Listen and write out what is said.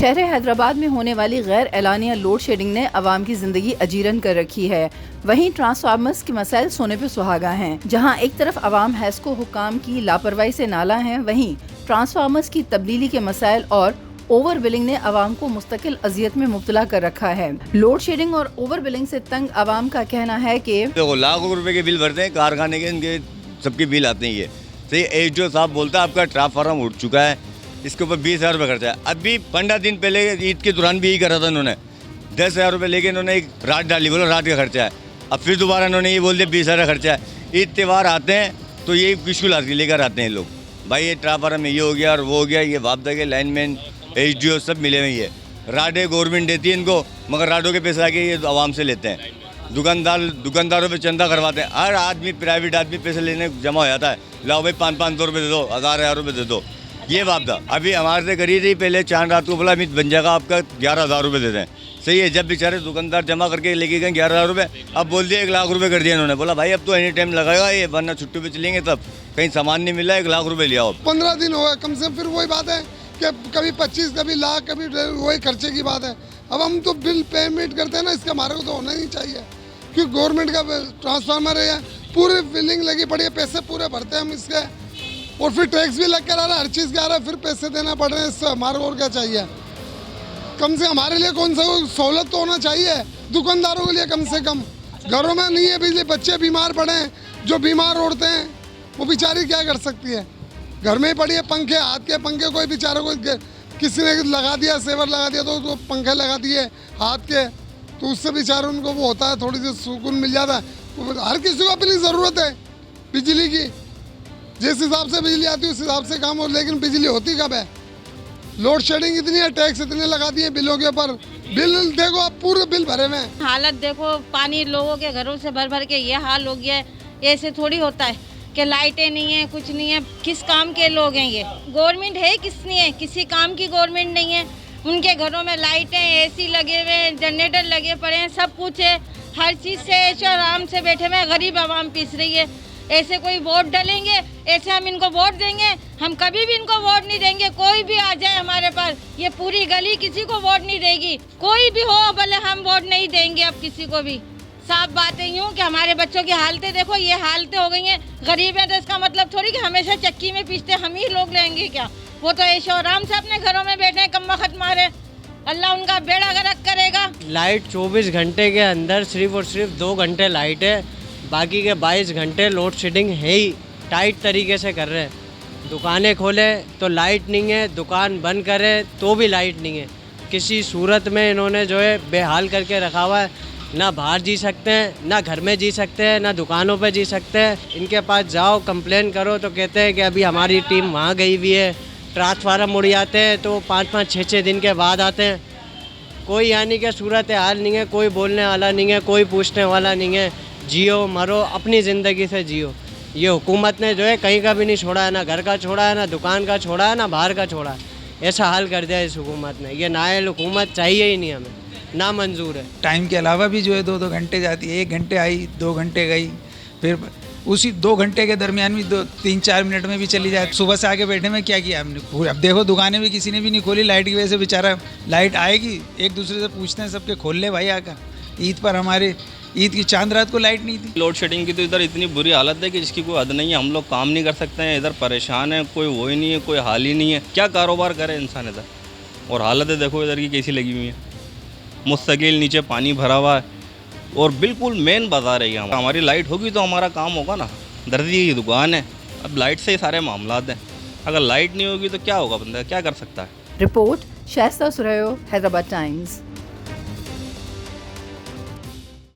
शहर हैदराबाद में होने वाली गैर एलानिया लोड शेडिंग ने आवाम की जिंदगी अजीरन कर रखी है। वहीं ट्रांसफार्मर्स के मसाइल सोने पे सुहागा हैं। जहां एक तरफ आवाम हैस्को हुकाम की लापरवाही से नाला है, वहीं ट्रांसफार्मर्स की तब्दीली के मसाइल और ओवर बिलिंग ने आवाम को मुस्तकिल अजियत में मुब्तला कर रखा है। लोड शेडिंग और ओवर बिलिंग से तंग आवाम का कहना है कि लाखों रुपए के बिल भरते हैं कारखाने के, इनके सबके बिल आते हैं। ये सही एचडीओ साहब बोलता है आपका ट्रांसफार्मर उठ चुका है, इसके ऊपर 20,000 रुपये खर्चा है। अभी 15 दिन पहले ईद के दौरान भी यही करा था इन्होंने, 10,000 रुपये लेके इन्होंने एक रात डाली, बोला रात का खर्चा है। अब फिर दोबारा इन्होंने ये बोल दिया 20,000 खर्चा है। ईद त्यौहार आते हैं तो ये मुश्किल आती लेकर आते हैं लोग, भाई ये ट्रांसफार्मर में ये हो गया और वो हो गया। ये वापदा के लाइनमैन एचडीओ सब मिले हुए हैं। राडे गवर्नमेंट देती है इनको, मगर राडों के पैसे आके ये आवाम से लेते हैं। दुकानदारों पे चंदा करवाते हैं। हर आदमी प्राइवेट आदमी पैसे लेने जमा हो जाता है, लाओ भाई 500 रुपये दे दो, 1000 रुपये दे दो। ये वापदा अभी हमारे से करी थी पहले, चांद रात को बोला अमित बन जाएगा आपका 11,000 रुपये दे दें। सही है, जब बेचारे दुकानदार जमा करके लेके गए 11,000 रुपये, अब बोल दिया 1,00,000 रुपये कर दिया इन्होंने। बोला भाई अब तो एनी टाइम लगाएगा ये, वरना छुट्टी पे चलेंगे तब कहीं सामान नहीं मिला, 1,00,000 रुपये लिया। 15 दिन हो गए कम से कम, फिर वही बात है कि कभी 25, कभी लाख, कभी वही खर्चे की बात है। अब हम तो बिल पेमेंट करते हैं ना, इसका हमारे को तो होना ही चाहिए, क्योंकि गवर्नमेंट का ट्रांसफार्मर है, पूरी बिलिंग लगी पड़ी है, पैसे पूरे भरते हैं हम इसके, और फिर टैक्स भी लग कर आ रहा है, हर चीज़ का आ रहा है, फिर पैसे देना पड़ रहे हैं। इससे हमारे और क्या चाहिए? कम से हमारे लिए कौन सा सहूलत तो होना चाहिए, दुकानदारों के लिए कम से कम। घरों में नहीं है बिजली, बच्चे बीमार पड़े हैं, जो बीमार उड़ते हैं वो बेचारी क्या कर सकती है? घर में ही पड़ी है पंखे, हाथ के पंखे, कोई बेचारों को किसी ने लगा दिया, सेवर लगा दिया तो पंखे लगा दिए हाथ के, तो उससे बेचारे उनको वो होता है, थोड़ी सी सुकून मिल जाता है। हर किसी को अपनी ज़रूरत है बिजली की, जिस हिसाब से बिजली आती है उस हिसाब से काम हो, लेकिन बिजली होती कब है? लोड शेडिंग इतनी है, टैक्स इतने लगा दिए बिलों के ऊपर। बिल देखो आप, पूरे बिल भरे हुए हैं। हालत देखो, पानी लोगों के घरों से भर भर के ये हाल हो गया है। ऐसे थोड़ी होता है कि लाइटें नहीं है, कुछ नहीं है। किस काम के लोग हैं ये? गवर्नमेंट है किसनी है? किसी काम की गवर्नमेंट नहीं है। उनके घरों में लाइटें, एसी लगे हुए हैं, जनरेटर लगे पड़े हैं, सब कुछ है। हर चीज़ से ऐसे आराम से बैठे हुए, गरीब आवाम पीस रही है। ऐसे कोई वोट डालेंगे, ऐसे हम इनको वोट देंगे? हम कभी भी इनको वोट नहीं देंगे। कोई भी आ जाए हमारे पास, ये पूरी गली किसी को वोट नहीं देगी, कोई भी हो भले, हम वोट नहीं देंगे अब किसी को भी। साफ बातें यूँ कि हमारे बच्चों की हालतें देखो, ये हालतें हो गई हैं। गरीब हैं तो इसका मतलब थोड़ी कि हमेशा चक्की में पीसते हम ही लोग लेंगे क्या? वो तो ऐशो आराम से अपने घरों में बैठे हैं, कम वक्त मारे। अल्लाह उनका बेड़ा गर्क करेगा। लाइट 24 घंटे के अंदर सिर्फ और सिर्फ 2 घंटे लाइट है, बाकी के 22 घंटे लोड शेडिंग है ही। टाइट तरीके से कर रहे हैं। दुकानें खोले तो लाइट नहीं है, दुकान बंद करे तो भी लाइट नहीं है। किसी सूरत में इन्होंने जो है बेहाल करके रखा हुआ है। ना बाहर जी सकते हैं, ना घर में जी सकते हैं, ना दुकानों पे जी सकते हैं। इनके पास जाओ कंप्लेन करो तो कहते हैं कि अभी हमारी टीम वहाँ गई हुई है। ट्रांसफार्मर मुड़ जाते हैं तो 5-5, 6-6 दिन के बाद आते हैं। कोई यानी कि सूरत हाल नहीं है, कोई बोलने वाला नहीं है, कोई पूछने वाला नहीं है। जियो मरो, अपनी ज़िंदगी से जियो। ये हुकूमत ने जो है कहीं का भी नहीं छोड़ा है, ना घर का छोड़ा है, ना दुकान का छोड़ा है, ना बाहर का छोड़ा है। ऐसा हाल कर दिया इस हुकूमत ने। ये नाअहल हुकूमत चाहिए ही नहीं, हमें ना मंजूर है। टाइम के अलावा भी जो है 2-2 घंटे जाती है, 1 घंटे आई, 2 घंटे गई, फिर उसी 2 घंटे के दरमियान भी 3-4 मिनट में भी चली जाए। सुबह से आके बैठे में क्या किया हमने? अब देखो दुकानें भी किसी ने भी नहीं खोली लाइट की वजह से। बेचारा लाइट आएगी, एक दूसरे से पूछते हैं सबके, खोल ले भाई आकर। ईद पर हमारे ईद की चांद रात को लाइट नहीं थी। लोड शेडिंग की तो इधर इतनी बुरी हालत है कि जिसकी कोई हद नहीं है। हम लोग काम नहीं कर सकते हैं, इधर परेशान है, कोई वो ही नहीं है, कोई हाल ही नहीं है। क्या कारोबार करे इंसान इधर? और हालतें देखो इधर की कैसी लगी हुई है। मुस्तकिल नीचे पानी भरा हुआ है और बिल्कुल मेन बाजार है यहाँ। हमारी लाइट होगी तो हमारा काम होगा ना। दर्जी की दुकान है, अब लाइट से ही सारे मामलात हैं। अगर लाइट नहीं होगी तो क्या होगा, बंदा क्या कर सकता है? Report Shaista Suraiyo, Hyderabad times.